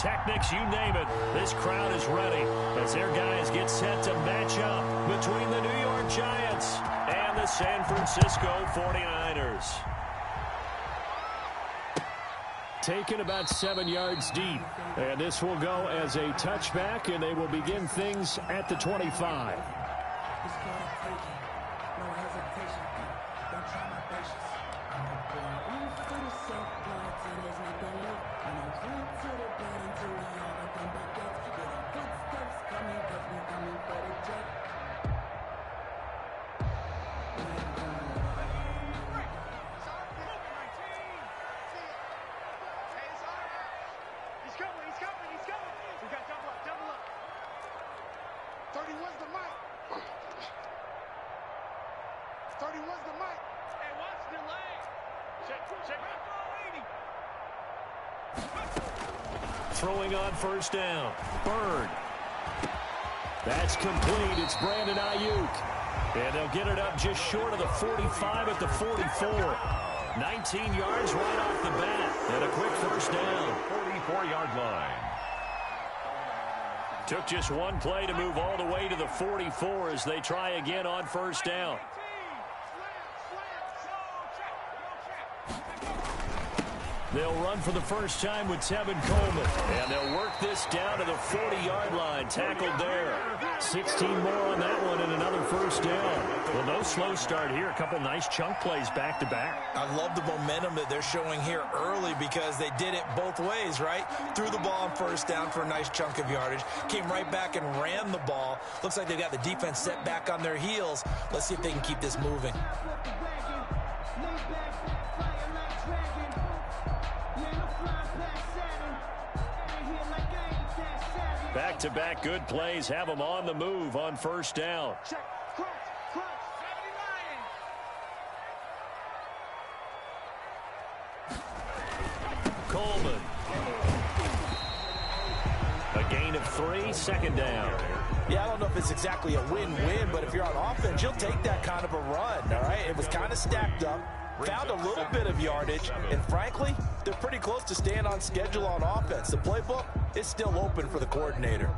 pyrotechnics, you name it. This crowd is ready as their guys get set to match up between the New York Giants and the San Francisco 49ers. Taken about 7 yards deep. And this will go as a touchback, and they will begin things at the 25. Throwing on first down. Bird. That's complete. It's Brandon Ayuk. And they'll get it up just short of the 45 at the 44. 19 yards right off the bat. And a quick first down. 44-yard line. Took just one play to move all the way to the 44 as they try again on first down. They'll run for the first time with Tevin Coleman. And they'll work this down to the 40-yard line. Tackled there. 16 more on that one and another first down. Well, no slow start here. A couple nice chunk plays back-to-back. I love the momentum that they're showing here early because they did it both ways, right? Threw the ball on first down for a nice chunk of yardage. Came right back and ran the ball. Looks like they've got the defense set back on their heels. Let's see if they can keep this moving. Back-to-back good plays have them on the move on first down. Coleman. A gain of 3, second down. Yeah, I don't know if it's exactly a win-win, but if you're on offense, you'll take that kind of a run, all right? It was kind of stacked up. Found a little bit of yardage, and frankly, they're pretty close to staying on schedule on offense. The playbook is still open for the coordinator.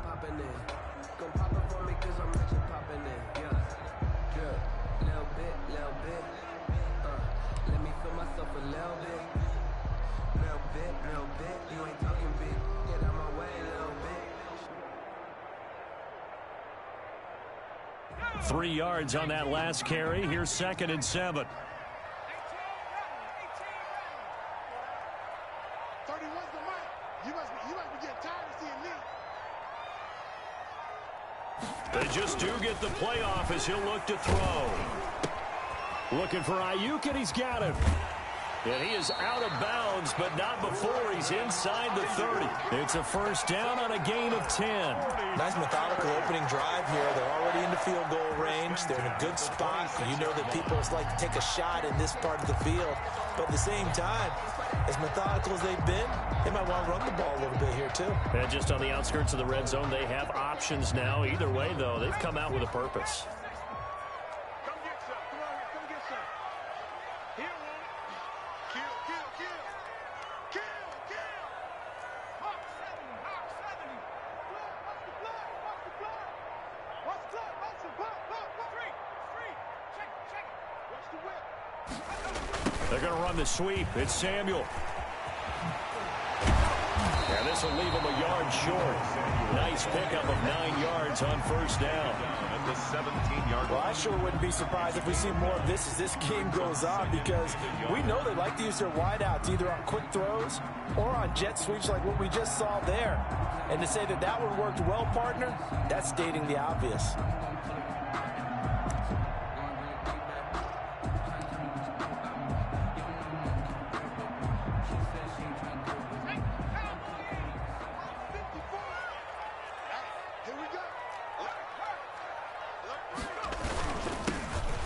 Three yards on that last carry. Here's 2nd and 7. They just do get the playoff as he'll look to throw. Looking for Ayuk, and he's got it. And he is out of bounds, but not before he's inside the 30. It's a first down on a gain of 10. Nice methodical opening drive here. They're already in the field goal range. They're in a good spot. You know that people like to take a shot in this part of the field. But at the same time, as methodical as they've been, they might want to run the ball a little bit here too. And just on the outskirts of the red zone, they have options now. Either way, though, they've come out with a purpose. They're going to run the sweep. It's Samuel. And this will leave him a yard short. Nice pickup of 9 yards on first down. At the 17-yard line. Well, I sure wouldn't be surprised if we see more of this as this game goes on, because we know they like to use their wideouts either on quick throws or on jet sweeps like what we just saw there. And to say that that one worked well, partner, that's stating the obvious.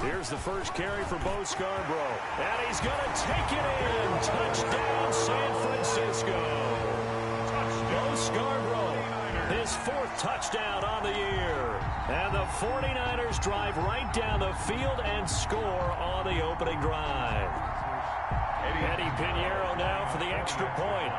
Here's the first carry for Bo Scarborough. And he's going to take it in. Touchdown, San Francisco. Bo Scarborough, his 4th touchdown on the year. And the 49ers drive right down the field and score on the opening drive. Eddie Pinheiro now for the extra point.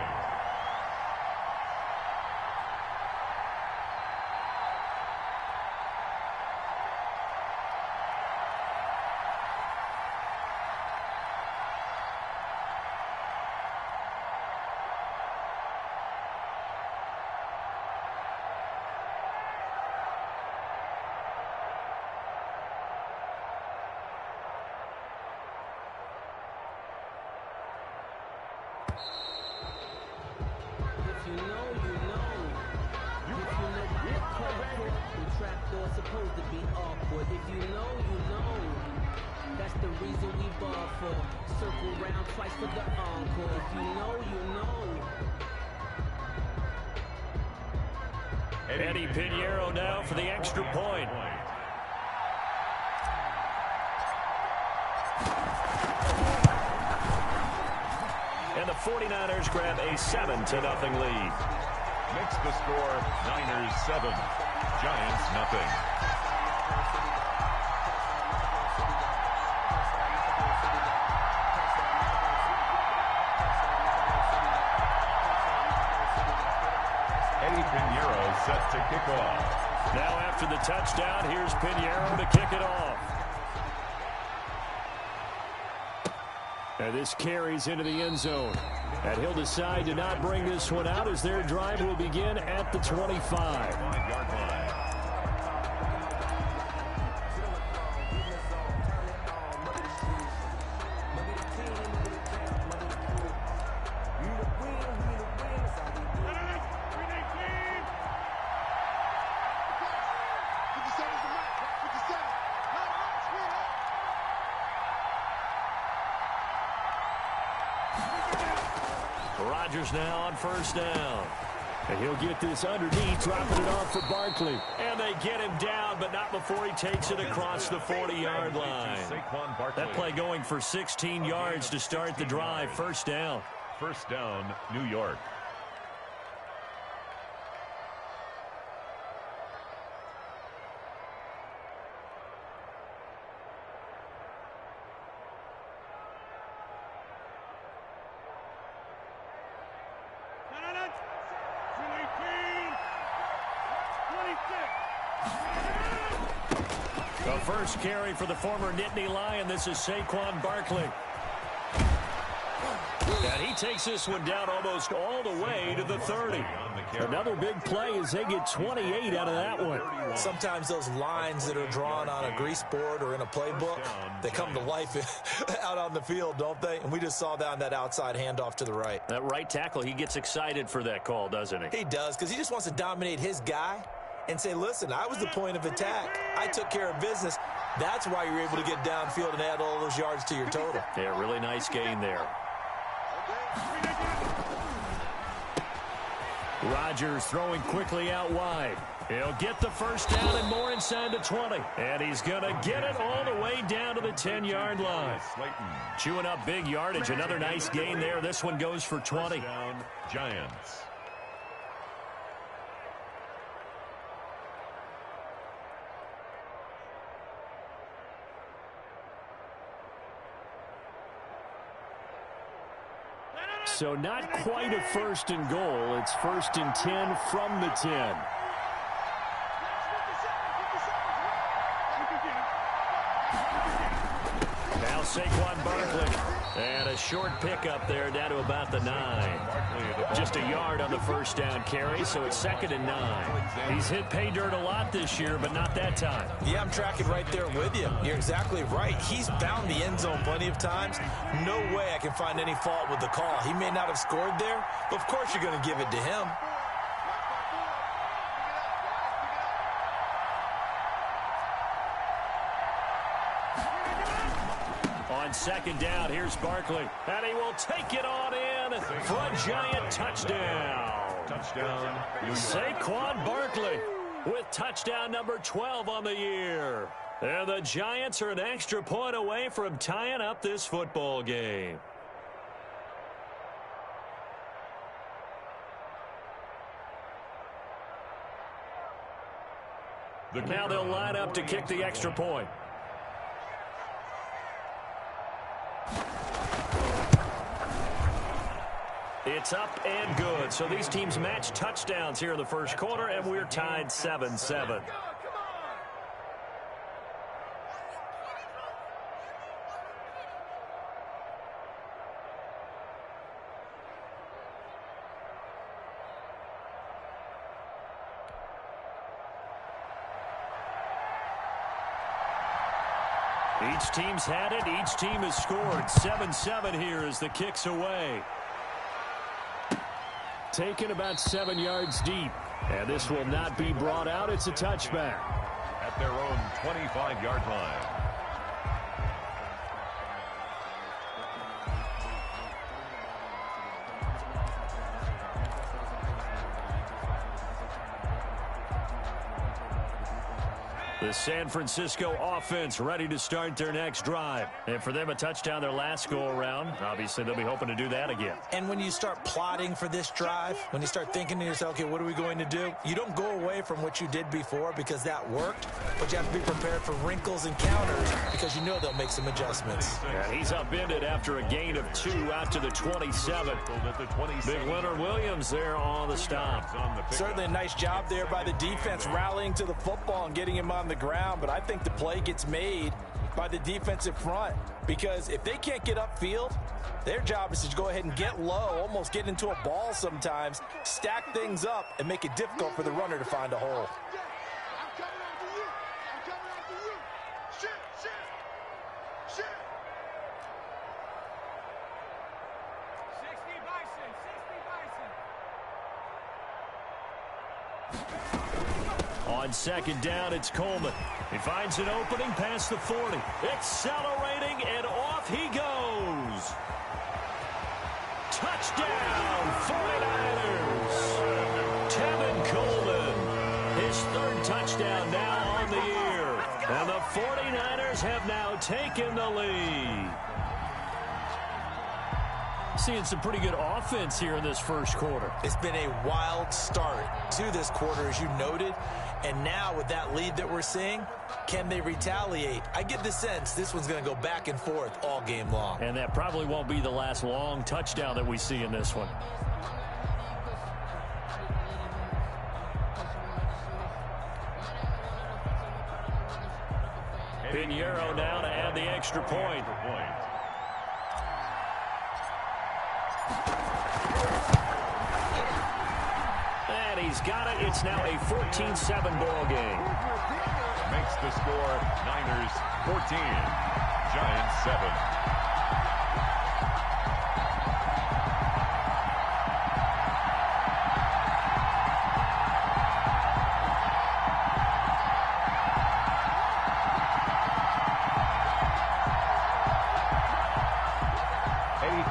Supposed to be awkward. If you know, you know. That's the reason we ball for. Circle round twice for the encore. If you know, you know. Eddie Pinheiro now for the extra point. And the 49ers grab a 7-0 lead. Makes the score Niners 7, Giants nothing. Eddie Pinheiro set to kick off. Now after the touchdown, here's Pinheiro to kick it off. And this carries into the end zone. And he'll decide to not bring this one out as their drive will begin at the 25. 5-yard line. Rodgers now on first down. And he'll get this underneath, dropping it off for Barkley. And they get him down, but not before he takes it across the 40-yard line. That play going for 16 yards to start the drive. First down. First down, New York. The first carry for the former Nittany Lion. This is Saquon Barkley. And he takes this one down almost all the way to the 30. Another big play as they get 28 out of that one. Sometimes those lines that are drawn on a grease board or in a playbook, they come to life out on the field, don't they? And we just saw that on that outside handoff to the right. That right tackle, he gets excited for that call, doesn't he? He does, because he just wants to dominate his guy and say, listen, I was the point of attack. I took care of business. That's why you're able to get downfield and add all those yards to your total. Yeah, really nice gain there. Rodgers throwing quickly out wide. He'll get the first down and more inside the 20. And he's going to get it all the way down to the 10-yard line. Chewing up big yardage. Another nice gain there. This one goes for 20. Down, Giants. So not quite a first and goal. It's first and 10 from the 10. Now Saquon Barkley. And a short pickup there down to about the 9. Just a yard on the first down carry, so it's 2nd and 9. He's hit pay dirt a lot this year, but not that time. Yeah, I'm tracking right there with you. You're exactly right. He's found the end zone plenty of times. No way I can find any fault with the call. He may not have scored there, but of course you're going to give it to him. On 2nd down, here's Barkley. And he will take it on in for a Giant touchdown. Touchdown, New York. Saquon Barkley with touchdown number 12 on the year. And the Giants are an extra point away from tying up this football game. Now they'll line up to kick the extra point. It's up and good. So these teams match touchdowns here in the first quarter, and we're tied 7-7. Each team's had it. Each team has scored. 7-7 here as the kick's away. Taken about 7 yards deep. And this will not be brought out. It's a touchback. At their own 25-yard line. The San Francisco offense ready to start their next drive. And for them, a touchdown their last go-around. Obviously, they'll be hoping to do that again. And when you start plotting for this drive, when you start thinking to yourself, okay, what are we going to do? You don't go away from what you did before because that worked, but you have to be prepared for wrinkles and counters because you know they'll make some adjustments. And he's upended after a gain of 2 out to the 27. Big Leonard Williams there on the stop. Certainly a nice job there by the defense rallying to the football and getting him on the ground, but I think the play gets made by the defensive front because if they can't get upfield, their job is to go ahead and get low, almost get into a ball sometimes, stack things up, and make it difficult for the runner to find a hole. On second down, it's Coleman. He finds an opening past the 40. Accelerating, and off he goes. Touchdown, 49ers. Tevin Coleman, his third touchdown now on the year. And the 49ers have now taken the lead. Seeing some pretty good offense here in this first quarter. It's been a wild start to this quarter, as you noted. And now with that lead that we're seeing, can they retaliate? I get the sense this one's going to go back and forth all game long. And that probably won't be the last long touchdown that we see in this one. Pinheiro now to add the extra point. And he's got it. It's now a 14-7 ball game. Makes the score Niners 14, Giants 7.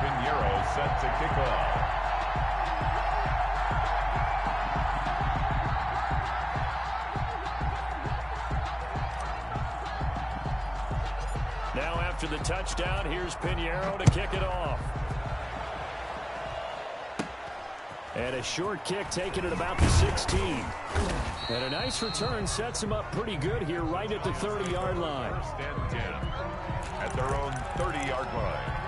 Pinheiro set to kick off. Now after the touchdown, here's Pinheiro to kick it off. And a short kick taken at about the 16. And a nice return sets him up pretty good here right at the 30-yard line. First and 10 at their own 30-yard line.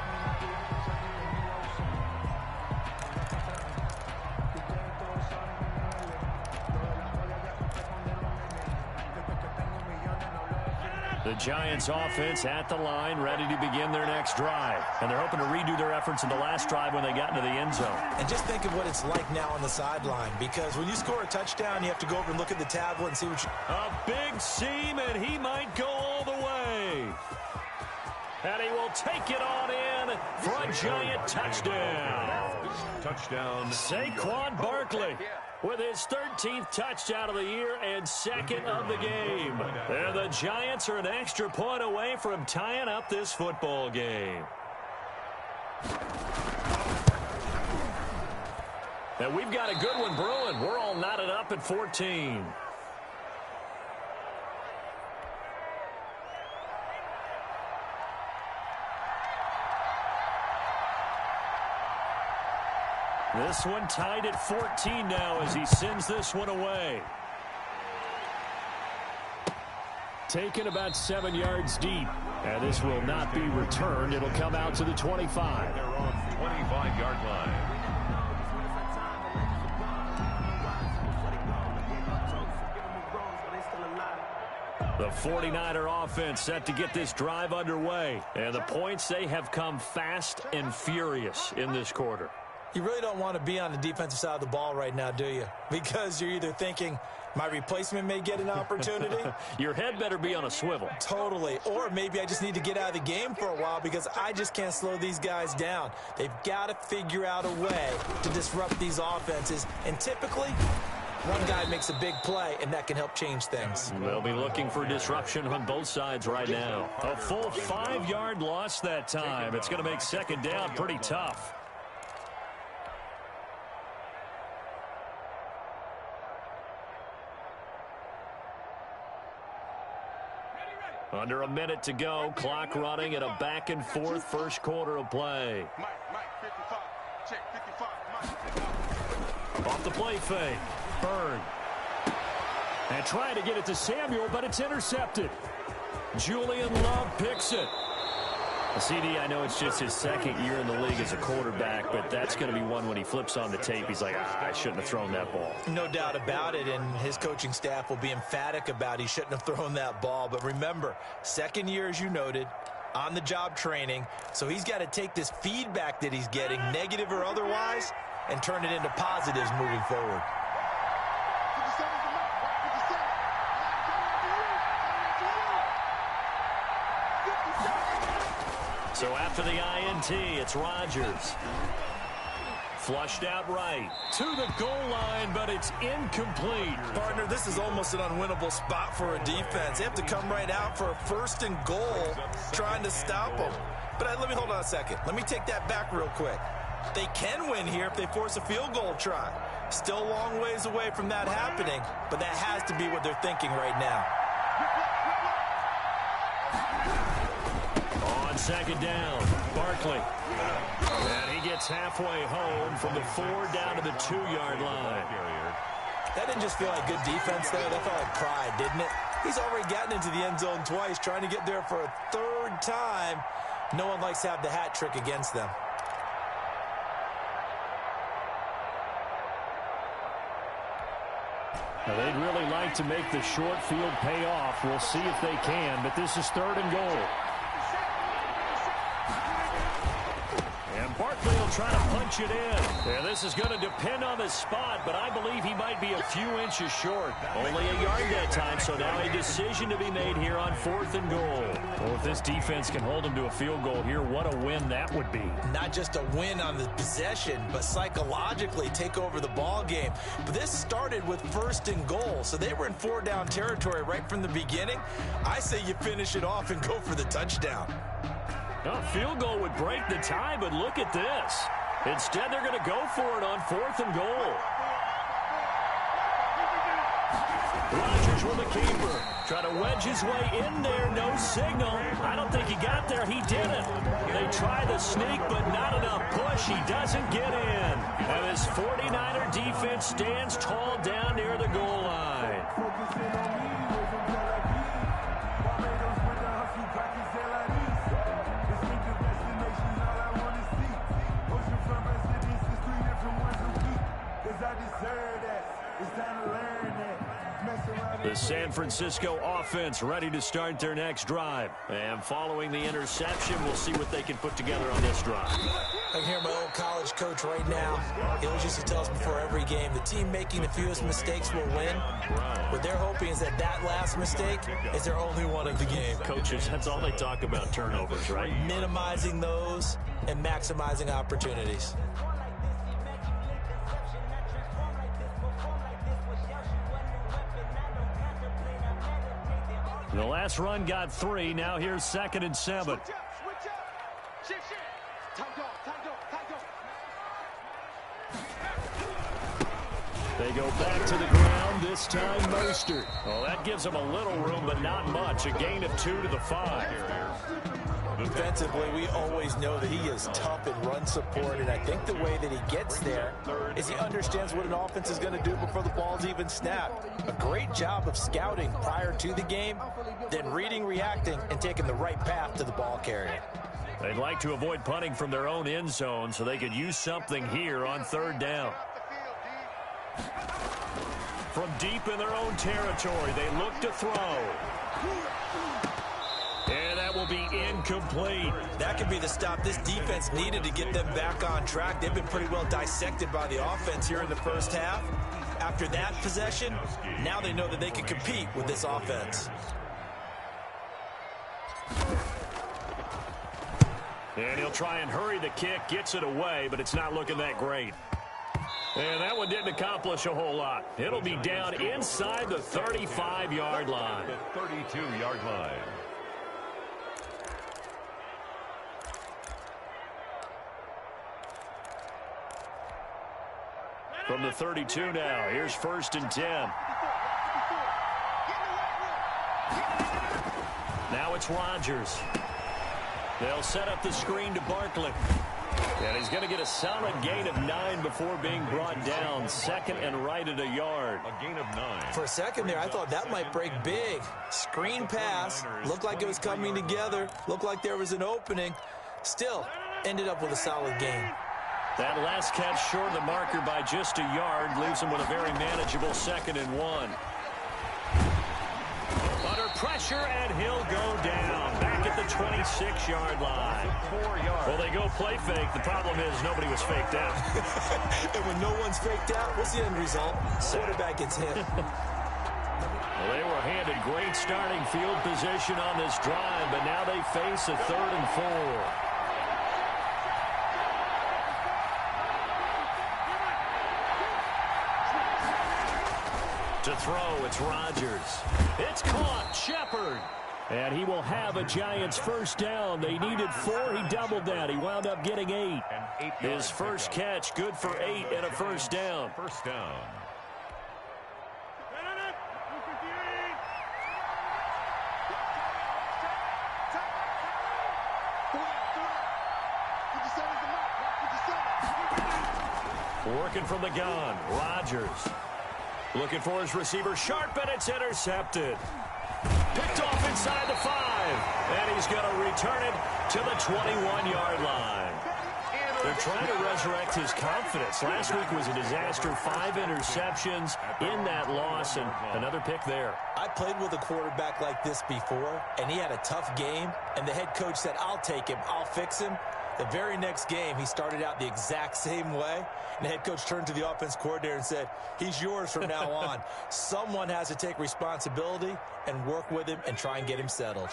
The Giants offense at the line, ready to begin their next drive. And they're hoping to redo their efforts in the last drive when they got into the end zone. And just think of what it's like now on the sideline, because when you score a touchdown, you have to go over and look at the tablet and see what you... A big seam, and he might go all the way. And he will take it on in for a Giant touchdown. Touchdown. Saquon Barkley with his 13th touchdown of the year and second of the game. And the Giants are an extra point away from tying up this football game. And we've got a good one brewing. We're all knotted up at 14. This one tied at 14 now as he sends this one away. Taken about 7 yards deep. And this will not be returned. It'll come out to the 25. They're on 25-yard line. The 49er offense set to get this drive underway. And the points, they have come fast and furious in this quarter. You really don't want to be on the defensive side of the ball right now, do you? Because you're either thinking, my replacement may get an opportunity. Your head better be on a swivel. Totally. Or maybe I just need to get out of the game for a while because I just can't slow these guys down. They've got to figure out a way to disrupt these offenses. And typically, one guy makes a big play, and that can help change things. They'll be looking for disruption on both sides right now. A full 5-yard loss that time. It's going to make second down pretty tough. Under a minute to go. Clock running at a back-and-forth first quarter of play. Mike, 55. Check, 55. Mike. Off the play fake. Bird. And trying to get it to Samuel, but it's intercepted. Julian Love picks it. CD, I know it's just his second year in the league as a quarterback, but that's going to be one when he flips on the tape. He's like, I shouldn't have thrown that ball. No doubt about it, and his coaching staff will be emphatic about he shouldn't have thrown that ball. But remember, second year, as you noted, on-the-job training, so he's got to take this feedback that he's getting, negative or otherwise, and turn it into positives moving forward. So after the INT, it's Rodgers. Flushed out right. To the goal line, but it's incomplete. Partner, this is almost an unwinnable spot for a defense. They have to come right out for a 1st and goal, trying to stop them. But let me hold on a second. Let me take that back real quick. They can win here if they force a field goal try. Still a long ways away from that happening, but that has to be what they're thinking right now. On second down, Barkley. And he gets halfway home from the 4 down to the 2-yard line. That didn't just feel like good defense there. That felt like pride, didn't it? He's already gotten into the end zone twice, trying to get there for a 3rd time. No one likes to have the hat trick against them. Now, they'd really like to make the short field pay off. We'll see if they can, but this is 3rd and goal. And Barkley will try to punch it in. And this is going to depend on the spot, but I believe he might be a few inches short. Only a yard that time, so now a decision to be made here on 4th and goal. Well, if this defense can hold him to a field goal here, what a win that would be. Not just a win on the possession, but psychologically take over the ball game. But this started with 1st and goal, so they were in 4-down territory right from the beginning. I say you finish it off and go for the touchdown. A field goal would break the tie, but look at this. Instead, they're going to go for it on 4th and goal. Rodgers with a keeper. Try to wedge his way in there. No signal. I don't think he got there. He didn't. They try the sneak, but not enough push. He doesn't get in. And his 49er defense stands tall down near the goal line. The San Francisco offense ready to start their next drive. And following the interception, we'll see what they can put together on this drive. I can hear my old college coach right now. He always used to tell us before every game, the team making the fewest mistakes will win. What they're hoping is that last mistake is their only one of the game. Coaches, that's all they talk about, turnovers, right? Minimizing those and maximizing opportunities. The last run got 3. Now here's 2nd and 7. They go back to the ground, this time Mostert. Well, that gives them a little room, but not much. A gain of 2 to the 5. Defensively, we always know that he is tough in run support, and I think the way that he gets there is he understands what an offense is going to do before the ball's even snapped. A great job of scouting prior to the game, then reading, reacting, and taking the right path to the ball carrier. They'd like to avoid punting from their own end zone so they could use something here on 3rd down. From deep in their own territory, they look to throw. And that that will be incomplete. That could be the stop this defense needed to get them back on track. They've been pretty well dissected by the offense here in the first half. After that possession, now they know that they can compete with this offense. And he'll try and hurry the kick, gets it away, but it's not looking that great. And that one didn't accomplish a whole lot. It'll be down inside the 35-yard line. The 32-yard line. From the 32 now, here's 1st and 10. Now it's Rodgers. They'll set up the screen to Barkley. And he's going to get a solid gain of 9 before being brought down. 2nd and right at a yard. A gain of 9. For a second there, I thought that might break big. Screen pass. Looked like it was coming together. Looked like there was an opening. Still, ended up with a solid gain. That last catch short of the marker by just a yard leaves him with a very manageable 2nd and 1. Under pressure, and he'll go down back at the 26-yard line. 4 yards. Well, they go play fake. The problem is nobody was faked out. And when no one's faked out, what's the end result? Quarterback gets hit. Well, they were handed great starting field position on this drive, but now they face a 3rd and 4. To throw, it's Rodgers. It's caught, Shepard. And he will have a Giants first down. They needed 4. He doubled that. He wound up getting 8. His first catch, good for 8 and a first down. First down. Working from the gun, Rodgers. Looking for his receiver, sharp, and it's intercepted. Picked off inside the 5, and he's going to return it to the 21-yard line. They're trying to resurrect his confidence. Last week was a disaster, 5 interceptions in that loss, and another pick there. I played with a quarterback like this before, and he had a tough game, and the head coach said, I'll take him, I'll fix him. The very next game, he started out the exact same way, and the head coach turned to the offense coordinator and said, he's yours from now on. Someone has to take responsibility and work with him and try and get him settled.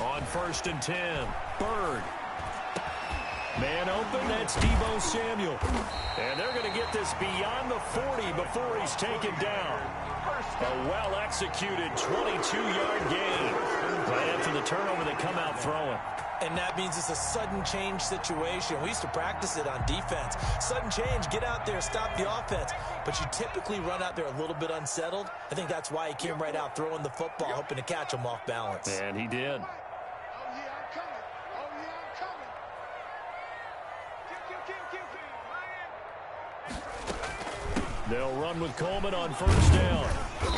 On 1st and 10, Bird. Man open, that's Deebo Samuel. And they're going to get this beyond the 40 before he's taken down. A well-executed 22-yard gain. Right after the turnover, they come out throwing. And that means it's a sudden change situation. We used to practice it on defense. Sudden change, get out there, stop the offense. But you typically run out there a little bit unsettled. I think that's why he came right out throwing the football, hoping to catch him off balance. And he did. They'll run with Coleman on 1st down.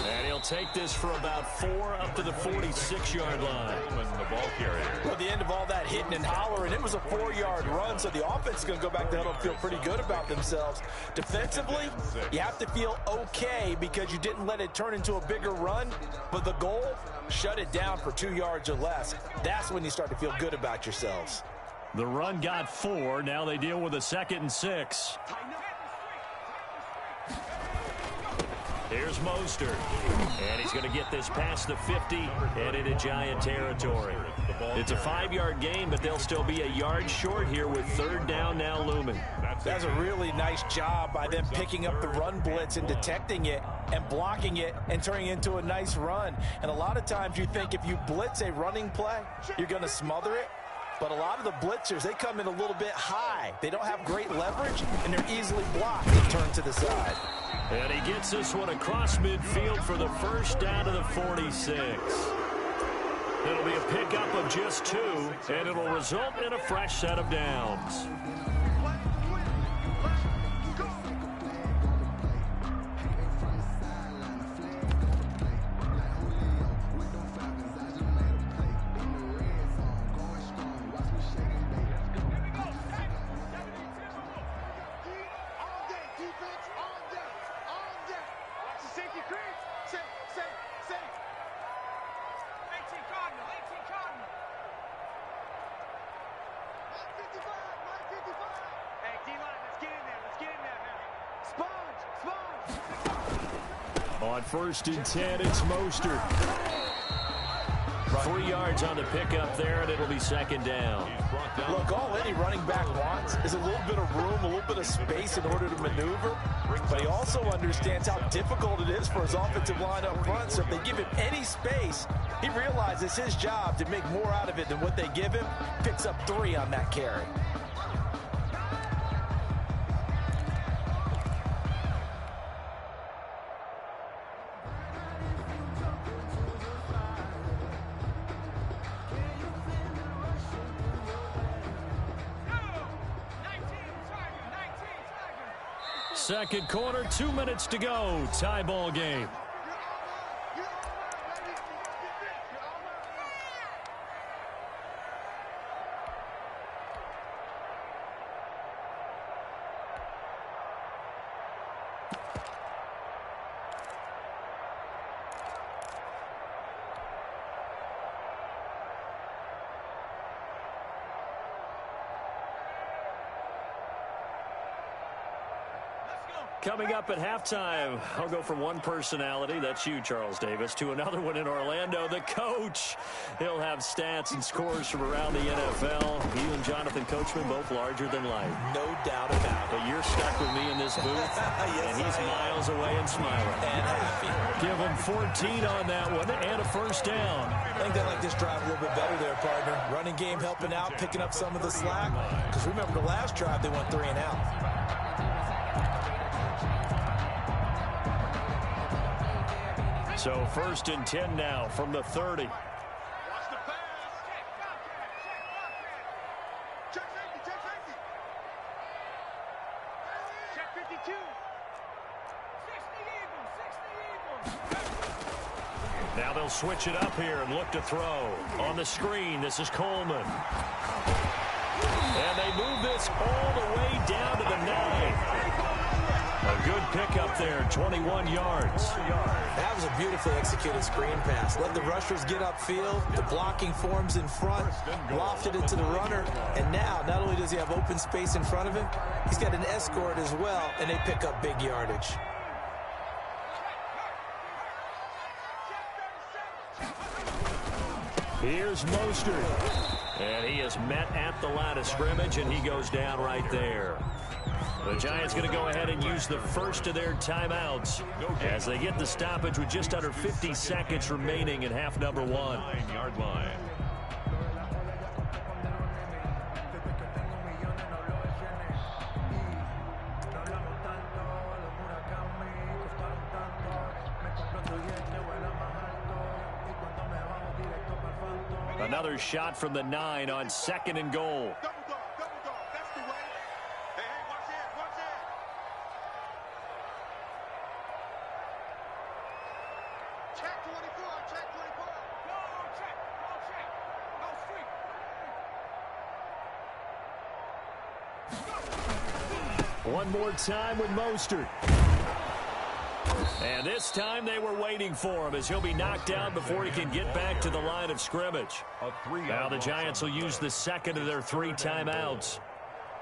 And he'll take this for about 4 up to the 46-yard line. The ball carrier. Well, the end of all that hitting and hollering, it was a 4-yard run, so the offense is going to go back to huddle and feel pretty good about themselves. Defensively, you have to feel okay because you didn't let it turn into a bigger run, but the goal, shut it down for 2 yards or less. That's when you start to feel good about yourselves. The run got 4. Now they deal with a 2nd and 6. Here's Mostert. And he's going to get this past the 50 and into Giant territory. It's a 5-yard gain, but they'll still be a yard short here with 3rd down now looming. That's a really nice job by them picking up the run blitz and detecting it and blocking it and turning it into a nice run. And a lot of times you think if you blitz a running play, you're going to smother it. But a lot of the blitzers, they come in a little bit high. They don't have great leverage, and they're easily blocked and turned to the side. And he gets this one across midfield for the first down to the 46. It'll be a pickup of just 2, and it'll result in a fresh set of downs. On 1st and 10, it's Mostert. 3 yards on the pickup there, and it'll be 2nd down. Look, all any running back wants is a little bit of room, a little bit of space in order to maneuver. But he also understands how difficult it is for his offensive line up front. So if they give him any space, he realizes his job to make more out of it than what they give him. Picks up 3 on that carry. Second quarter, 2 minutes to go. Tie ball game. Coming up at halftime, I'll go from one personality, that's you, Charles Davis, to another one in Orlando, the coach. He'll have stats and scores from around the NFL. You and Jonathan Coachman, both larger than life. No doubt about it. But you're stuck with me in this booth, Yes, and he's miles away and smiling. And happy. Give him 14 on that one and a 1st down. I think they like this drive a little bit better there, partner. Running game helping out, picking up some of the slack. Because remember the last drive, they went 3 and out. So 1st and 10 now from the 30. Watch the pass. Check safety. Check 52. 60 Eagles. Now they'll switch it up here and look to throw. On the screen, this is Coleman. And they move this all the way down to the 9. A good pickup there, 21 yards. That was a beautifully executed screen pass. Let the rushers get upfield. The blocking forms in front. Lofted it to the runner. And now, not only does he have open space in front of him, he's got an escort as well, and they pick up big yardage. Here's Mostert. And he is met at the line of scrimmage, and he goes down right there. The Giants going to go ahead and use the first of their timeouts as they get the stoppage with just under 50 seconds remaining in half number 1. 9-yard line. Another shot from the 9 on 2nd and goal. Double dog. That's the way. Hey, watch it. Check 24. Go check. Go streak. One more time with Mostert. And this time they were waiting for him as he'll be knocked down before he can get back to the line of scrimmage. Now the Giants will use the second of their 3 timeouts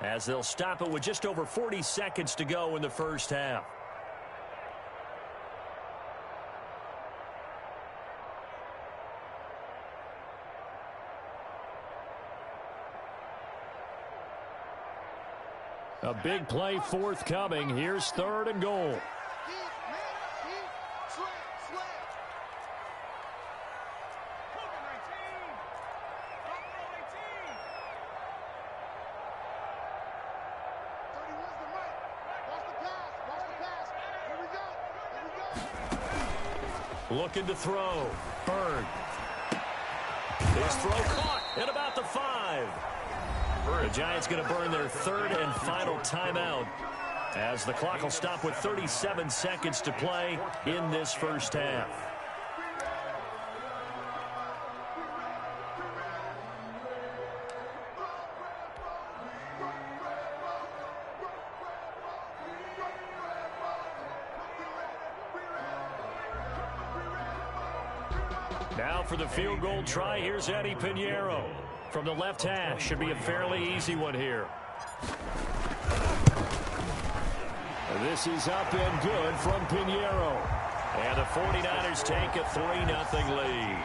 as they'll stop it with just over 40 seconds to go in the first half. A big play forthcoming. Here's 3rd and goal. Looking to throw. Bird. His throw caught at about the 5. The Giants going to burn their 3rd and final timeout as the clock will stop with 37 seconds to play in this first half. Now for the field goal try, here's Eddie Pinheiro. From the left hash, should be a fairly easy one here. This is up and good from Pinheiro. And the 49ers take a 3-0 lead.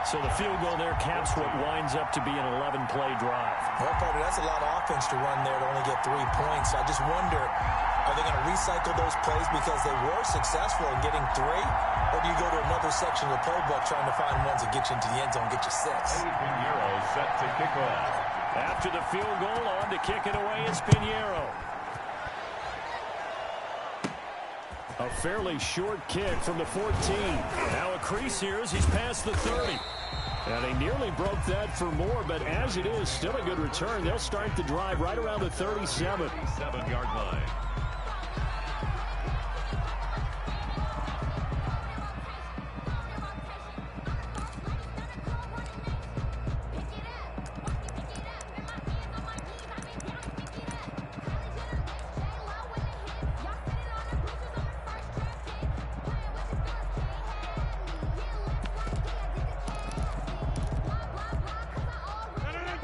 So the field goal there caps what winds up to be an 11-play drive. Well, partner, that's a lot of offense to run there to only get 3 points. So I just wonder, are they going to recycle those plays because they were successful in getting 3? Or do you go to another section of the playbook trying to find ones that get you into the end zone, get you 6? Pinheiro set to kick off. After the field goal, on to kick it away is Pinheiro. A fairly short kick from the 14. Now a crease here as he's past the 30. And they nearly broke that for more, but as it is, still a good return. They'll start the drive right around the 37. 7-yard line.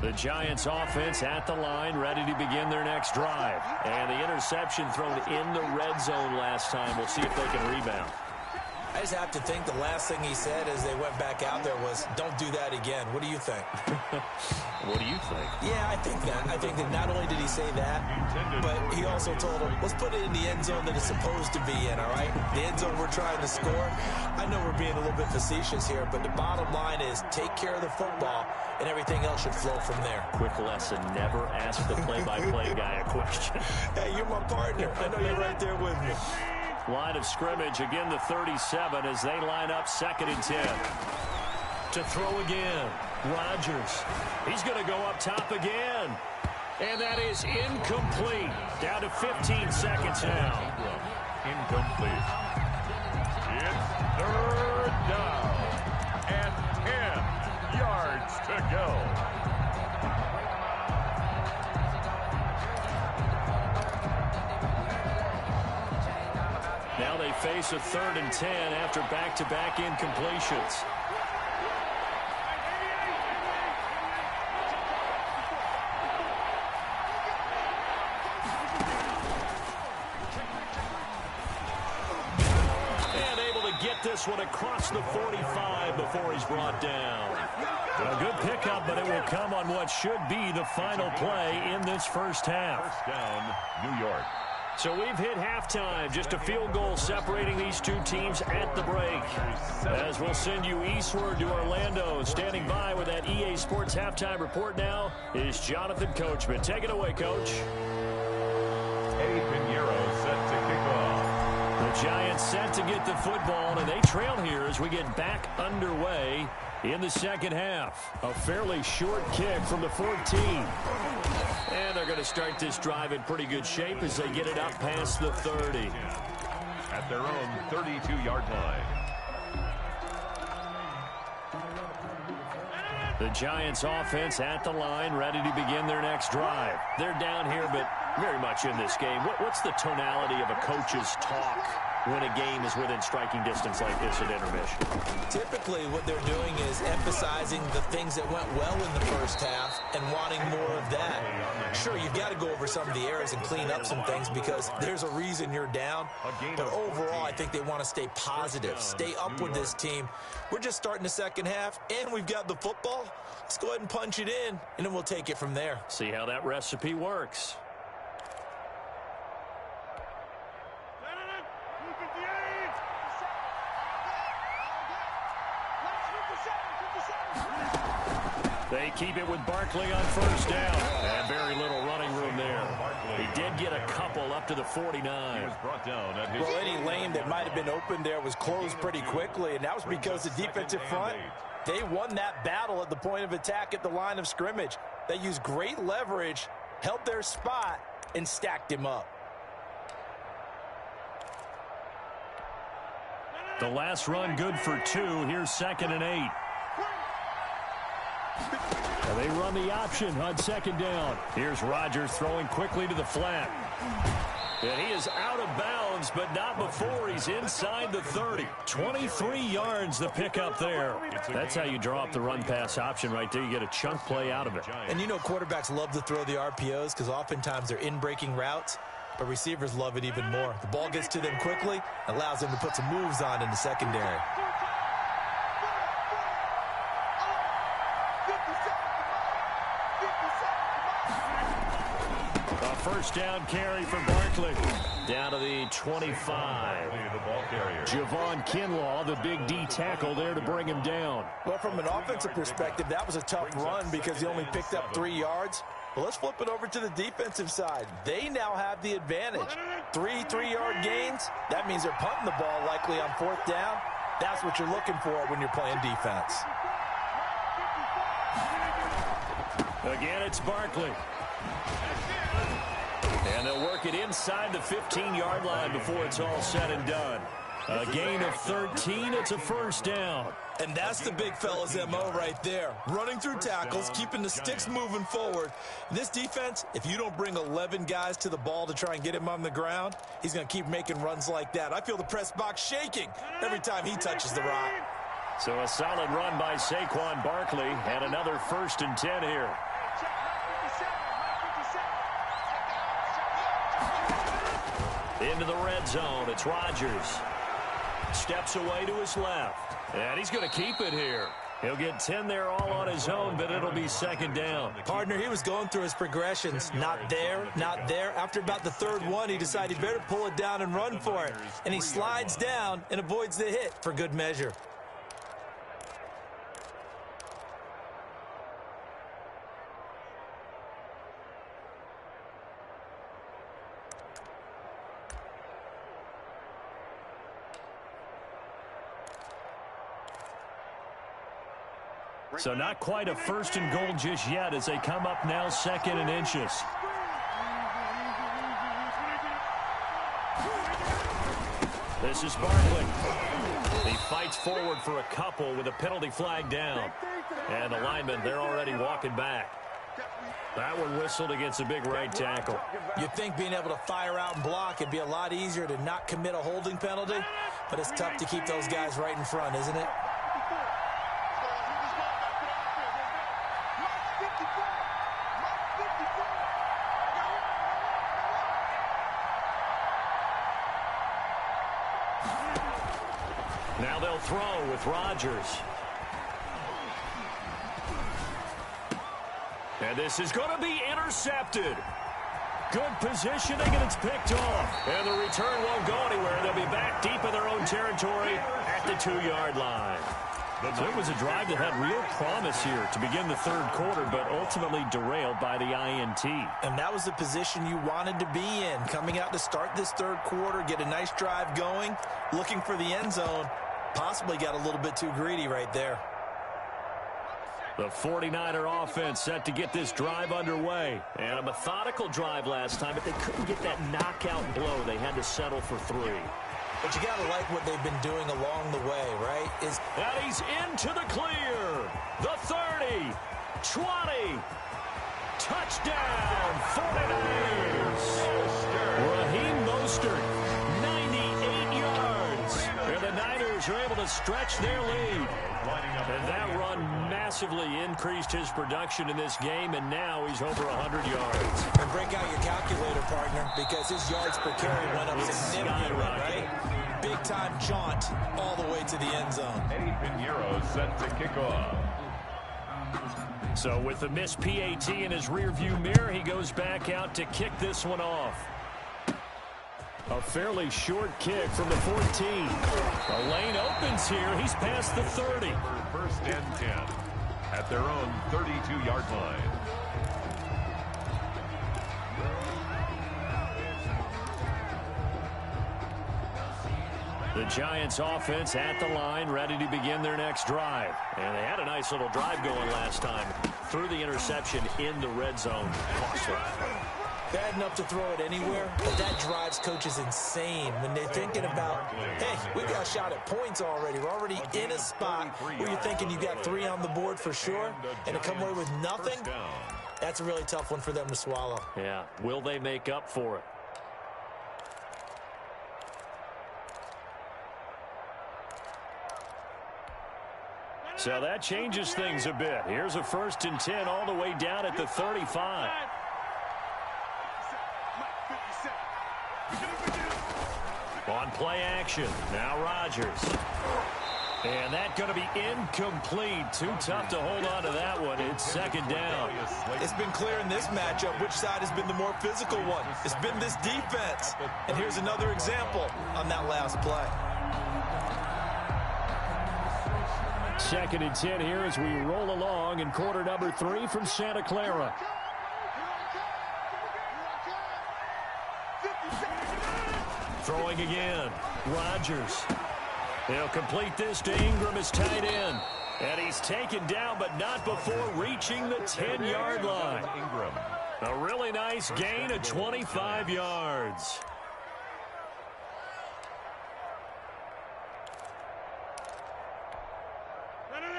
The Giants offense at the line, ready to begin their next drive. And the interception thrown in the red zone last time. We'll see if they can rebound. I just have to think the last thing he said as they went back out there was, don't do that again. What do you think? What do you think? Yeah, I think that. I think that not only did he say that, but he also told him, let's put it in the end zone that it's supposed to be in, all right? The end zone we're trying to score. I know we're being a little bit facetious here, but the bottom line is take care of the football, and everything else should flow from there. Quick lesson, never ask the play-by-play guy a question. Hey, you're my partner. I know you're right there with me. Line of scrimmage, again the 37 as they line up 2nd and 10. To throw again, Rodgers. He's going to go up top again. And that is incomplete. Down to 15 seconds now. Incomplete. It's 3rd down. And 10 yards to go. Now they face a 3rd and 10 after back-to-back incompletions. And able to get this one across the 45 before he's brought down. A good pickup, but it will come on what should be the final play in this first half. First down, New York. So we've hit halftime. Just a field goal separating these two teams at the break. As we'll send you eastward to Orlando. Standing by with that EA Sports halftime report now is Jonathan Coachman. Take it away, Coach. Pinheiro set to kick off. The Giants set to get the football, and they trail here as we get back underway in the second half. A fairly short kick from the 14. And they're going to start this drive in pretty good shape as they get it up past the 30. At their own 32-yard line. The Giants offense at the line, ready to begin their next drive. They're down here, but very much in this game. What's the tonality of a coach's talk when a game is within striking distance like this at intermission? Typically, what they're doing is emphasizing the things that went well in the first half and wanting more of that. Sure, you've got to go over some of the errors and clean up some things because there's a reason you're down. But overall, I think they want to stay positive, stay up with this team. We're just starting the second half, and we've got the football. Let's go ahead and punch it in, and then we'll take it from there. See how that recipe works. They keep it with Barkley on first down. And very little running room there. He did get a couple up to the 49. He was brought down at his Well, any lane that might have been open there was closed pretty quickly, and that was because the defensive front, they won that battle at the point of attack at the line of scrimmage. They used great leverage, held their spot, and stacked him up. The last run good for 2. Here's 2nd and 8. And they run the option on 2nd down. Here's Rodgers throwing quickly to the flat. And he is out of bounds, but not before he's inside the 30. 23 yards the pickup there. That's how you draw up the run-pass option right there. You get a chunk play out of it. And you know quarterbacks love to throw the RPOs because oftentimes they're in-breaking routes. but receivers love it even more. The ball gets to them quickly, allows them to put some moves on in the secondary. A first down carry for Barkley. Down to the 25. Javon Kinlaw, the big D tackle there to bring him down. Well, from an offensive perspective, that was a tough run because he only picked up 3 yards. Well, let's flip it over to the defensive side. They now have the advantage. 3 3-yard gains. That means they're punting the ball likely on 4th down. That's what you're looking for when you're playing defense. Again, it's Barkley. And they'll work it inside the 15-yard line before it's all said and done. A gain of 13, it's a first down. And that's the big fella's MO right there. Running through tackles, keeping the sticks moving forward. This defense, if you don't bring 11 guys to the ball to try and get him on the ground, he's going to keep making runs like that. I feel the press box shaking every time he touches the rock. So a solid run by Saquon Barkley, and another 1st and 10 here. Into the red zone, it's Rodgers. Steps away to his left, and he's going to keep it here. He'll get 10 there all on his own, but it'll be 2nd down. Partner, he was going through his progressions. Not there, not there. After about the 3rd one, he decided he better pull it down and run for it. And he slides down and avoids the hit for good measure. So not quite a 1st and goal just yet as they come up now 2nd and inches. This is Barkley. He fights forward for a couple with a penalty flag down. And the linemen, they're already walking back. That one whistled against a big right tackle. You'd think being able to fire out and block would be a lot easier to not commit a holding penalty, but it's tough to keep those guys right in front, isn't it? Now they'll throw with Rodgers. And this is going to be intercepted. Good positioning, and it's picked off. And the return won't go anywhere. They'll be back deep in their own territory at the 2-yard line. So it was a drive that had real promise here to begin the 3rd quarter, but ultimately derailed by the INT. And that was the position you wanted to be in, coming out to start this 3rd quarter, get a nice drive going, looking for the end zone. Possibly got a little bit too greedy right there. The 49er offense set to get this drive underway. And a methodical drive last time, but they couldn't get that knockout blow. They had to settle for 3. But you got to like what they've been doing along the way, right? And he's into the clear. The 30, 20, touchdown, 49ers. Raheem Mostert, 98 yards. And the Niners are able to stretch their lead. And that run massively increased his production in this game, and now he's over 100 yards. And break out your calculator, partner, because his yards per carry went up significantly, right? Big-time jaunt all the way to the end zone. Eddie Pinheiro set to kick off. So with the missed PAT in his rearview mirror, he goes back out to kick this one off. A fairly short kick from the 14. The lane opens here. He's past the 30. 1st and 10 at their own 32-yard line. The Giants offense at the line, ready to begin their next drive. And they had a nice little drive going last time. Threw the interception in the red zone. Costly. Bad enough to throw it anywhere, but that drives coaches insane when they're thinking about, hey, we got a shot at points already. We're already in a spot where you're thinking you got 3 on the board for sure, and to come away with nothing, that's a really tough one for them to swallow. Yeah, will they make up for it? So that changes things a bit. Here's a 1st and 10 all the way down at the 35. On play action, now Rodgers. And that's going to be incomplete. Too tough to hold on to that one. It's second down. It's been clear in this matchup which side has been the more physical one. It's been this defense. And here's another example on that last play. Second and 10 here as we roll along in quarter number 3 from Santa Clara. Throwing again. Rodgers. He'll complete this to Ingram as tight end. And he's taken down, but not before reaching the 10-yard line. Ingram. A really nice gain of 25 yards.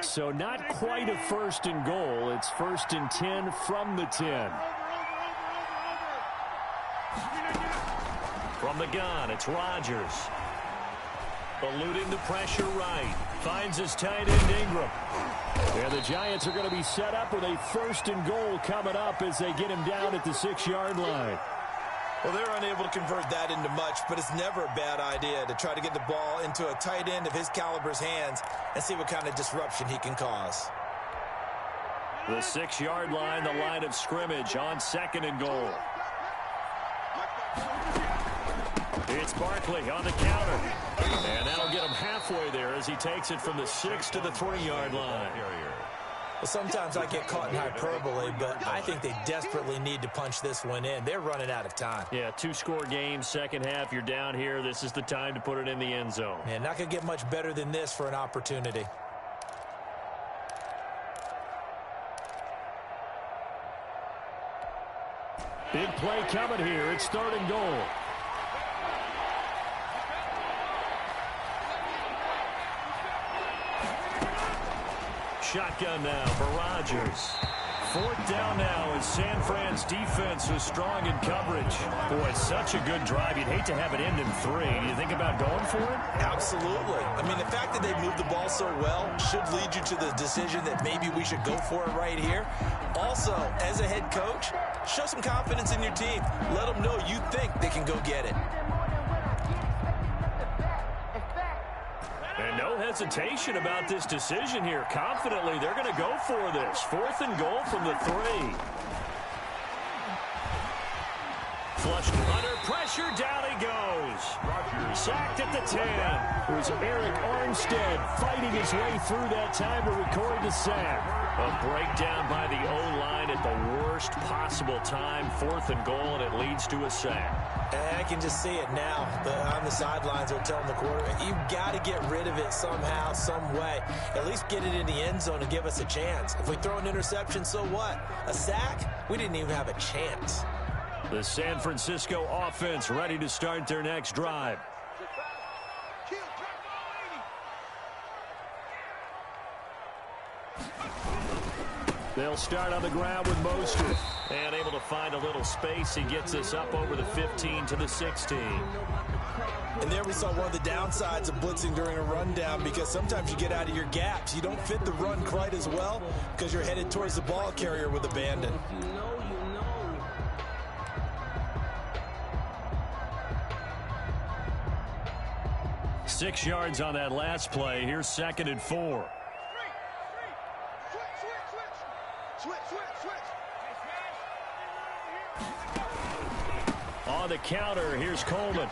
So not quite a first and goal. It's first and 10 from the 10. From the gun, it's Rodgers. Eluding the pressure right. Finds his tight end Ingram. And the Giants are going to be set up with a first and goal coming up as they get him down at the 6-yard line. Well, they're unable to convert that into much, but it's never a bad idea to try to get the ball into a tight end of his caliber's hands and see what kind of disruption he can cause. The 6-yard line, the line of scrimmage on second and goal. It's Barkley on the counter. And that'll get him halfway there as he takes it from the 6 to the 3-yard line. Well, sometimes I get caught in hyperbole, but I think they desperately need to punch this one in. They're running out of time. Yeah, 2-score game, second half, you're down here. This is the time to put it in the end zone. Man, not going to get much better than this for an opportunity. Big play coming here. It's third and goal. Shotgun now for Rodgers. Fourth down now as San Fran's defense is strong in coverage. Boy, such a good drive. You'd hate to have it end in 3. Do you think about going for it? Absolutely. I mean, the fact that they moved the ball so well should lead you to the decision that maybe we should go for it right here. Also, as a head coach, show some confidence in your team. Let them know you think they can go get it. And no hesitation about this decision here. Confidently, they're going to go for this. Fourth and goal from the 3. Flushed under pressure. Down he goes. Sacked at the 10. It was Eric Armstead fighting his way through that time to record the sack. A breakdown by the O-line at the worst possible time. Fourth and goal, and it leads to a sack. And I can just see it now. On the sidelines, they're telling the quarterback, you've got to get rid of it somehow, some way. At least get it in the end zone and give us a chance. If we throw an interception, so what? A sack? We didn't even have a chance. The San Francisco offense ready to start their next drive. They'll start on the ground with Mostert. And able to find a little space. He gets us up over the 15 to the 16. And there we saw one of the downsides of blitzing during a rundown, because sometimes you get out of your gaps. You don't fit the run quite as well because you're headed towards the ball carrier with abandon. 6 yards on that last play. Here's second and 4. On the counter, here's Coleman.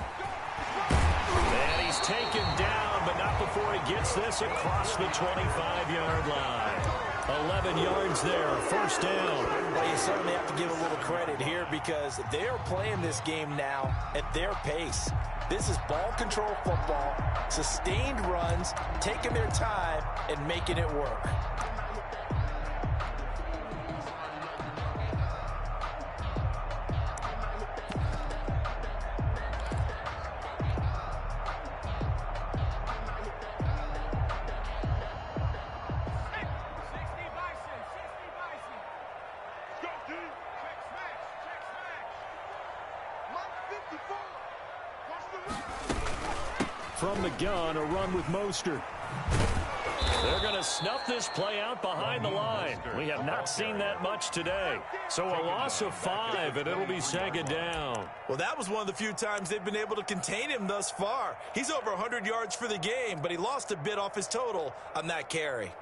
And he's taken down, but not before he gets this across the 25-yard line. 11 yards there, first down. Well, you certainly have to give a little credit here because they're playing this game now at their pace. This is ball control football, sustained runs, taking their time and making it work. From the gun, a run with Mostert. They're going to snuff this play out behind the line. We have not seen that much today. So a loss of 5, and it'll be second down. Well, that was one of the few times they've been able to contain him thus far. He's over 100 yards for the game, but he lost a bit off his total on that carry.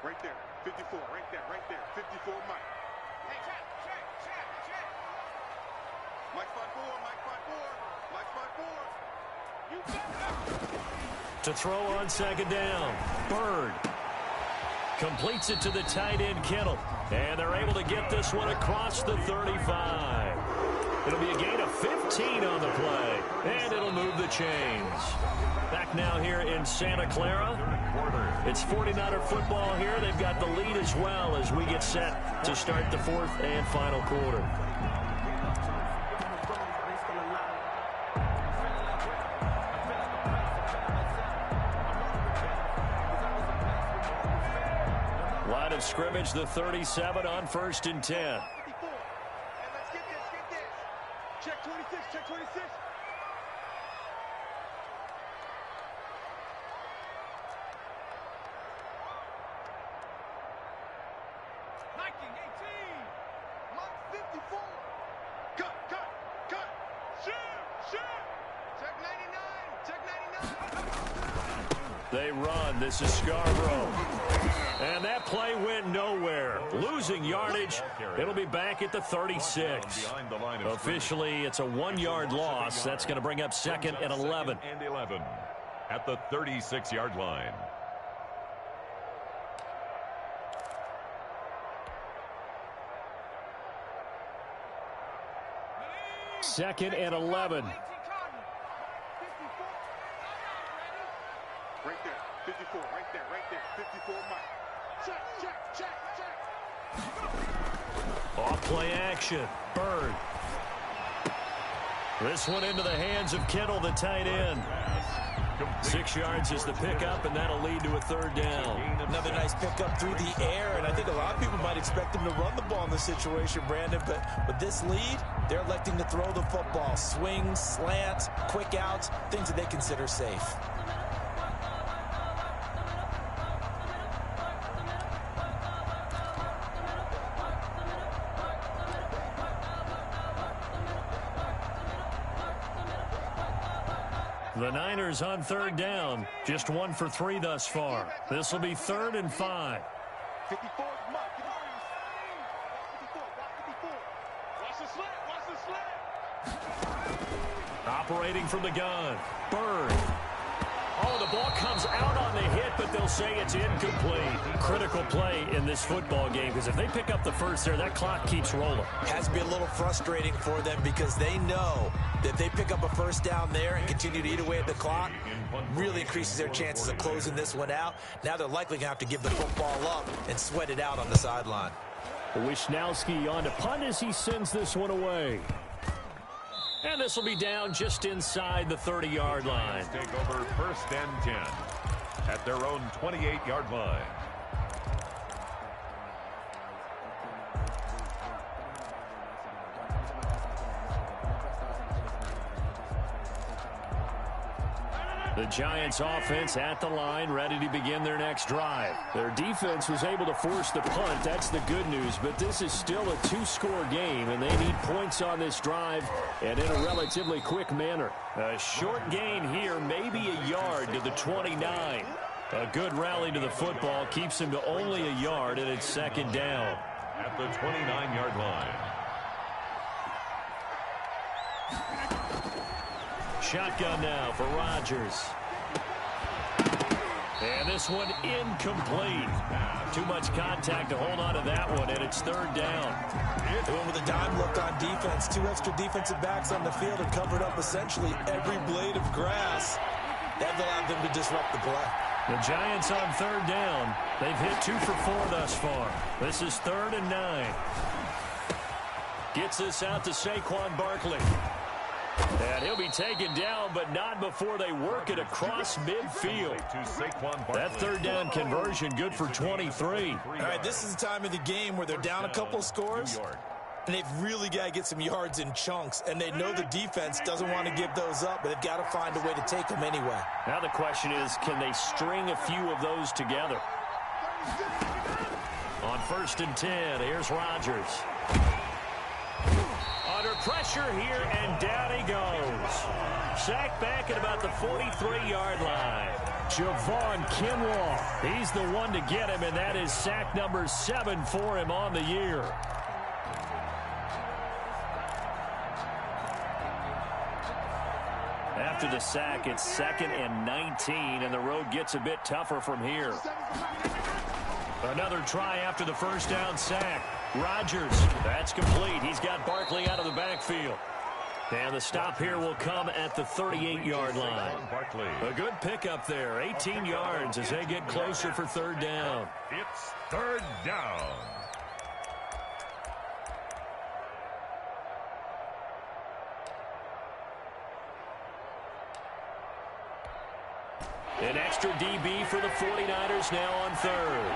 Right there, 54, right there, 54, Mike. Hey, check. Mike spot 4, Mike spot 4. To throw on second down, Bird completes it to the tight end, Kittle. And they're able to get this one across the 35. It'll be a gain of 15 on the play, and it'll move the chains. Back now here in Santa Clara. It's 49er football here. They've got the lead as well as we get set to start the fourth and final quarter. Line of scrimmage, the 37 on 1st and 10. 54. And let's get this. Check 26. They run. This is Scarborough. And that play went nowhere. Losing yardage. It'll be back at the 36. Officially, it's a 1-yard loss. That's going to bring up 2nd and 11. And 11 at the 36-yard line. Second and 11. Right there, 54, right there, 54, Mike. Check. Off play action. Bird. This one into the hands of Kittle, the tight end. 6 yards is the pickup, and that'll lead to a 3rd down. Another nice pickup through the air, and I think a lot of people might expect him to run the ball in this situation, Brandon, but with this lead, they're electing to throw the football. Swings, slants, quick outs, things that they consider safe. The Niners on 3rd down. Just 1 for 3 thus far. This will be 3rd and 5. 54, Mike. 54. Watch the slant. Operating from the gun. Bird. Oh, the ball comes out on the hit, but they'll say it's incomplete. Critical play in this football game, because if they pick up the first there, that clock keeps rolling. Has to be a little frustrating for them because they know that if they pick up a 1st down there and continue to eat away at the clock, really increases their chances of closing this one out. Now they're likely going to have to give the football up and sweat it out on the sideline. Wisnowski on to punt as he sends this one away. And this will be down just inside the 30-yard line. Take over 1st and 10 at their own 28-yard line. The Giants offense at the line, ready to begin their next drive. Their defense was able to force the punt. That's the good news, but this is still a 2-score game, and they need points on this drive and in a relatively quick manner. A short gain here, maybe a yard to the 29. A good rally to the football keeps him to only a yard, and it's 2nd down. At the 29-yard line. Shotgun now for Rodgers. And this one incomplete. Too much contact to hold on to that one, and it's 3rd down. They went with a dime look on defense. 2 extra defensive backs on the field and covered up essentially every blade of grass. That allowed them to disrupt the play. The Giants on 3rd down. They've hit 2 for 4 thus far. This is 3rd and 9. Gets this out to Saquon Barkley. And he'll be taken down, but not before they work it across midfield. That third down conversion good for 23. All right, this is the time of the game where they're down a couple scores, and they've really got to get some yards in chunks, and they know the defense doesn't want to give those up, but they've got to find a way to take them anyway. Now the question is, can they string a few of those together? On 1st and 10, here's Rodgers. Under pressure here, and down he goes. Sacked back at about the 43-yard line. Javon Kinlaw, he's the one to get him, and that is sack number 7 for him on the year. After the sack, it's 2nd and 19, and the road gets a bit tougher from here. Another try after the first down sack. Rodgers, that's complete. He's got Barkley out of the backfield. And the stop here will come at the 38-yard line. A good pickup there, 18 yards as they get closer for 3rd down. It's 3rd down. An extra DB for the 49ers now on 3rd.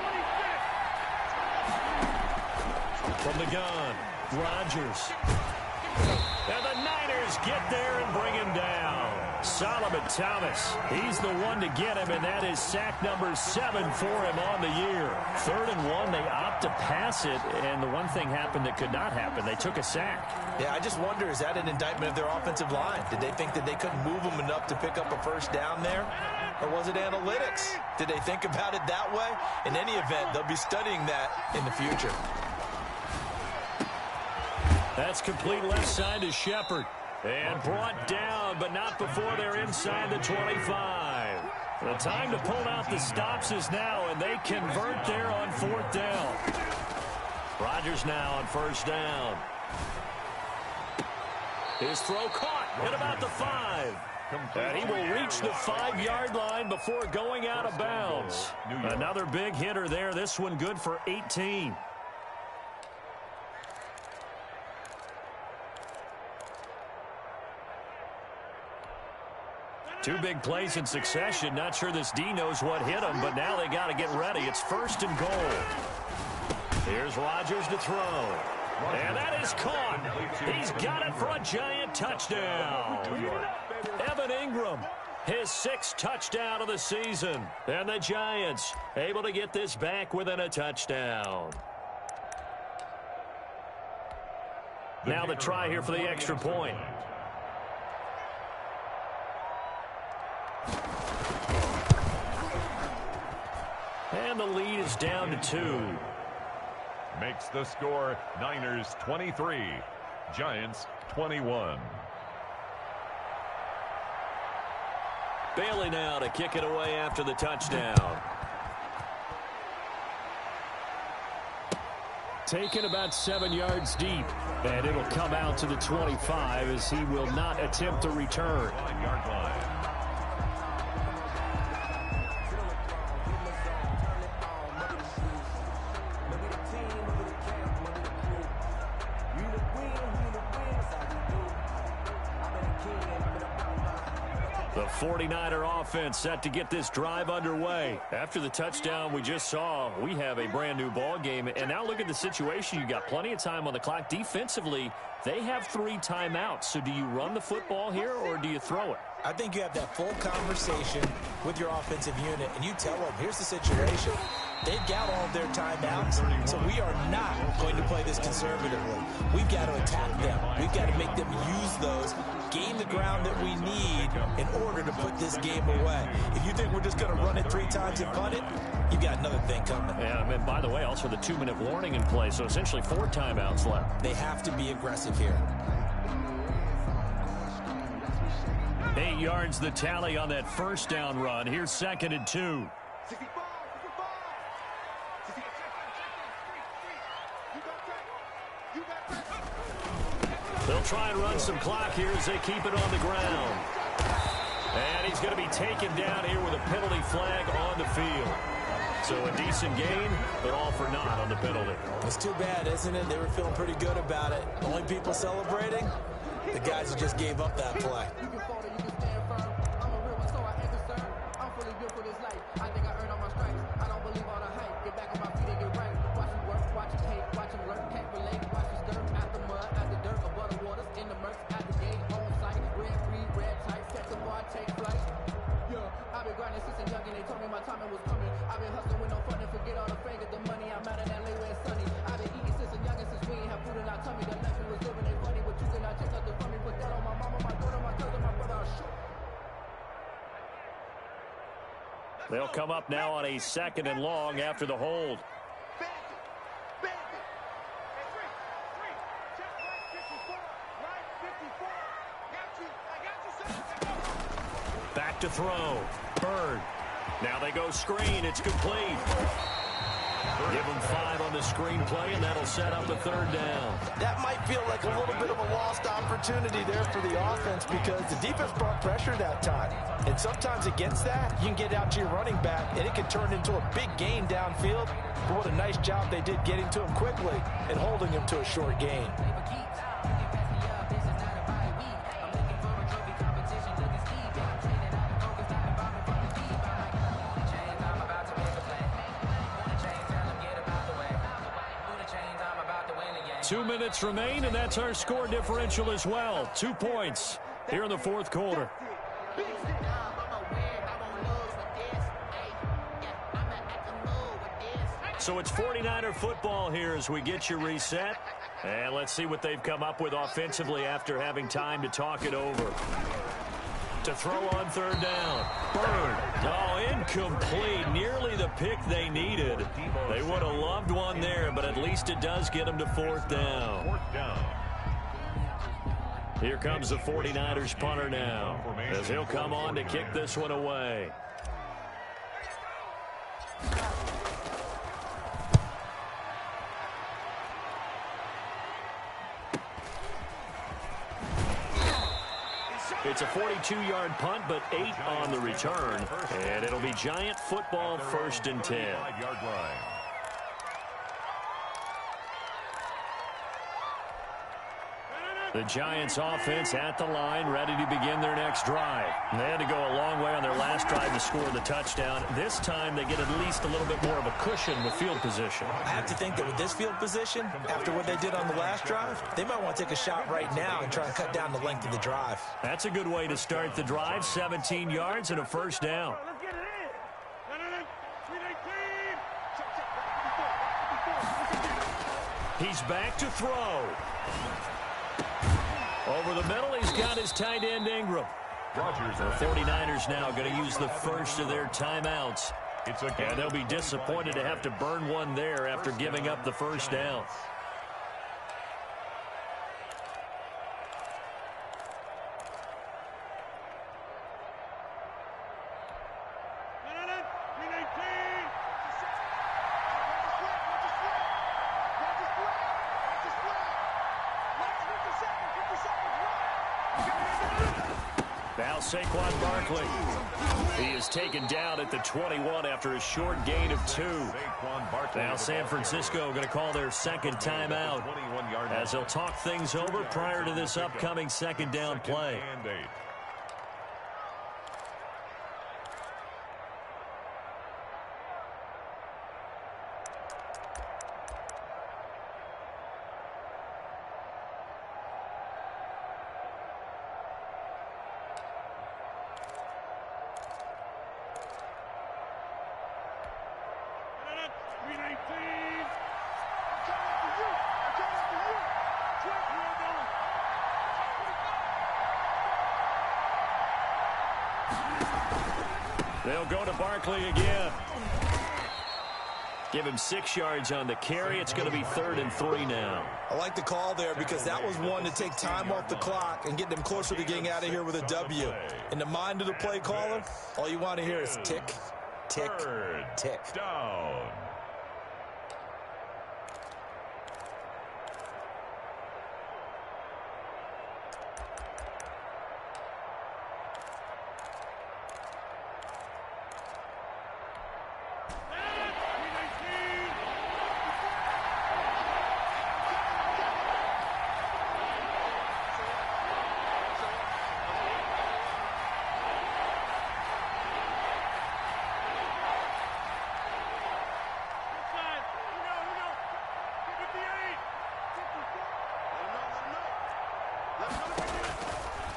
From the gun, Rodgers. And the Niners get there and bring him down. Solomon Thomas, he's the one to get him, and that is sack number 7 for him on the year. 3rd and 1, they opt to pass it, and the one thing happened that could not happen. They took a sack. Yeah, I just wonder, is that an indictment of their offensive line? Did they think that they couldn't move them enough to pick up a first down there? Or was it analytics? Did they think about it that way? In any event, they'll be studying that in the future. That's complete left side to Shepard. And brought down, but not before they're inside the 25. The time to pull out the stops is now, and they convert there on 4th down. Rodgers now on 1st down. His throw caught at about the 5. And he will reach the 5-yard line before going out of bounds. Another big hitter there. This one good for 18. Two big plays in succession. Not sure this D knows what hit him, but now they got to get ready. It's 1st and goal. Here's Rodgers to throw. And that is caught. He's got it for a giant touchdown. Evan Ingram, his 6th touchdown of the season. And the Giants able to get this back within a touchdown. Now the try here for the extra point. And the lead is down to 2. Makes the score Niners 23, Giants 21. Bailey now to kick it away after the touchdown. Taken about 7 yards deep, and it'll come out to the 25 as he will not attempt to return. 9-yard line. The 49er offense set to get this drive underway. After the touchdown we just saw, we have a brand new ball game. And now look at the situation. You got plenty of time on the clock. Defensively, they have 3 timeouts. So do you run the football here or do you throw it? I think you have that full conversation with your offensive unit, and you tell them, here's the situation. They've got all of their timeouts, so we are not going to play this conservatively. We've got to attack them. We've got to make them use those, gain the ground that we need in order to put this game away. If you think we're just going to run it 3 times and punt it, you've got another thing coming. Yeah, and by the way, also the 2-minute warning in play, so essentially 4 timeouts left. They have to be aggressive here. 8 yards the tally on that first down run. Here's 2nd and 2. They'll try and run some clock here as they keep it on the ground. And he's going to be taken down here with a penalty flag on the field. So a decent gain, but all for naught on the penalty. It's too bad, isn't it? They were feeling pretty good about it. Only people celebrating, The guys who just gave up that play. You can fall or you can stand firm. I'm a real one, so I ain't concerned. I'm fully built for this life. I think I earned all my stripes. I don't believe all the hype. Get back on my feet and get right. Watch him work, watch him hate, watch him lurk, can't relate. Watch him stir out the mud, out the dirt, above the waters, in the murks, out the gate, on sight. Red free, red tight, catch the bar, take flight. Yeah, I've been grinding since a young and they told me my timing was coming. I've been hustling with no fun and forget all the fingers, the money. I'm out of that lay where it's sunny. I've been eating since a young and since we ain't have food in our tummy. The life we was living ain't funny, but you cannot take nothing from me. Put that on my mama, my daughter, my cousin, my brother, I'll shoot. They'll come up now on a 2nd and long after the hold. Back to throw. Bird. Now they go screen. It's complete. Give them 5 on the screenplay, and that'll set up the 3rd down. That might feel like a little bit of a lost opportunity there for the offense because the defense brought pressure that time. And sometimes against that, you can get out to your running back, and it can turn into a big gain downfield. But what a nice job they did getting to him quickly and holding him to a short gain. 2 minutes remain, and that's our score differential as well. 2 points here in the 4th quarter. So it's 49er football here as we get you reset. And let's see what they've come up with offensively after having time to talk it over. To throw on 3rd down. Bird. Oh, incomplete. Nearly the pick they needed. They would have loved one there, but at least it does get them to 4th down. Here comes the 49ers punter now, as he'll come on to kick this one away. It's a 42-yard punt, but 8 on the return. And it'll be Giant football 1st and 10. The Giants offense at the line, ready to begin their next drive. And they had to go a long way on their last drive to score the touchdown. This time they get at least a little bit more of a cushion with field position. I have to think that with this field position, after what they did on the last drive, they might want to take a shot right now and try to cut down the length of the drive. That's a good way to start the drive. 17 yards and a 1st down. Let's get it in. 3-19. He's back to throw. Over the middle, he's got his tight end, Ingram. The 49ers now going to use the first of their timeouts. And they'll be disappointed to have to burn one there after giving up the 1st down. Now Saquon Barkley. He is taken down at the 21 after a short gain of 2. Now San Francisco going to call their 2nd timeout as they'll talk things over prior to this upcoming 2nd down play. They'll go to Barkley again. Give him 6 yards on the carry. It's going to be 3rd and 3 now. I like the call there because that was one to take time off the clock and get them closer to getting out of here with a W. In the mind of the play caller, all you want to hear is tick, tick, tick. Down.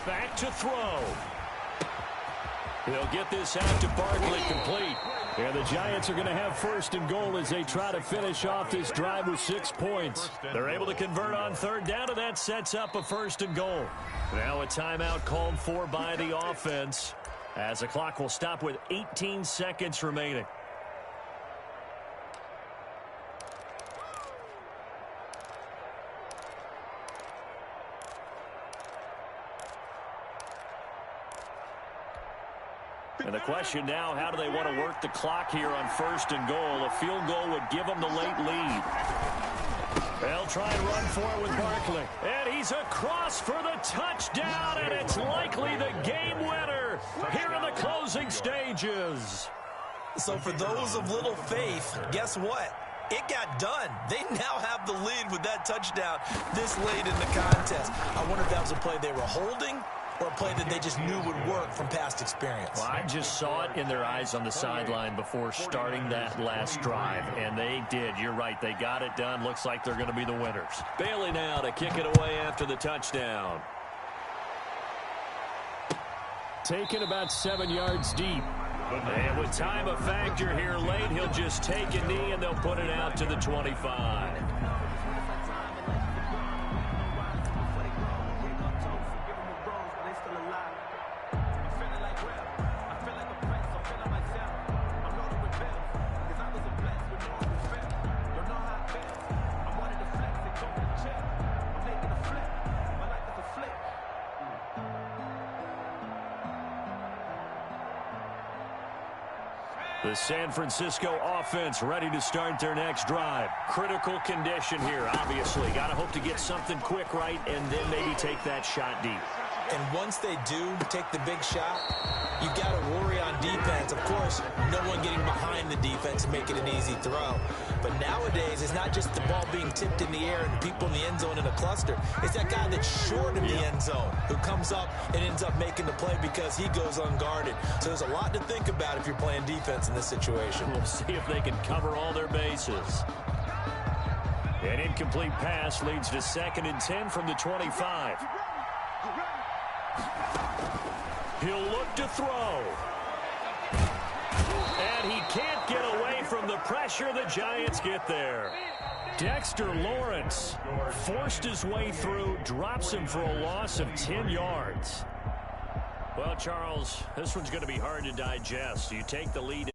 Back to throw. He'll get this out to Barkley, complete. And the Giants are going to have first and goal as they try to finish off this drive with 6 points. They're able to convert on third down, and that sets up a first and goal. Now a timeout called for by the offense as the clock will stop with 18 seconds remaining. And the question now, how do they want to work the clock here on first and goal? A field goal would give them the late lead. They'll try and run for it with Barkley. And he's across for the touchdown, and it's likely the game winner here in the closing stages. So for those of little faith, guess what? It got done. They now have the lead with that touchdown this late in the contest. I wonder if that was a play they were holding or a play that they just knew would work from past experience. Well, I just saw it in their eyes on the sideline before starting that last drive, and they did. You're right. They got it done. Looks like they're going to be the winners. Bailey now to kick it away after the touchdown. Taken about 7 yards deep. And with time a factor here late, he'll just take a knee, and they'll put it out to the 25. The San Francisco offense ready to start their next drive. Critical condition here, obviously. Got to hope to get something quick right and then maybe take that shot deep. And once they do take the big shot, you got to worry on defense. Of course, no one getting behind the defense and make it an easy throw. But nowadays, it's not just the ball being tipped in the air and people in the end zone in a cluster. It's that guy that's short of the end zone who comes up and ends up making the play because he goes unguarded. So there's a lot to think about if you're playing defense in this situation. We'll see if they can cover all their bases. An incomplete pass leads to 2nd and 10 from the 25. He'll look to throw. And he can't get away from the pressure. The Giants get there. Dexter Lawrence forced his way through, drops him for a loss of 10 yards. Well, Charles, this one's going to be hard to digest. You take the lead.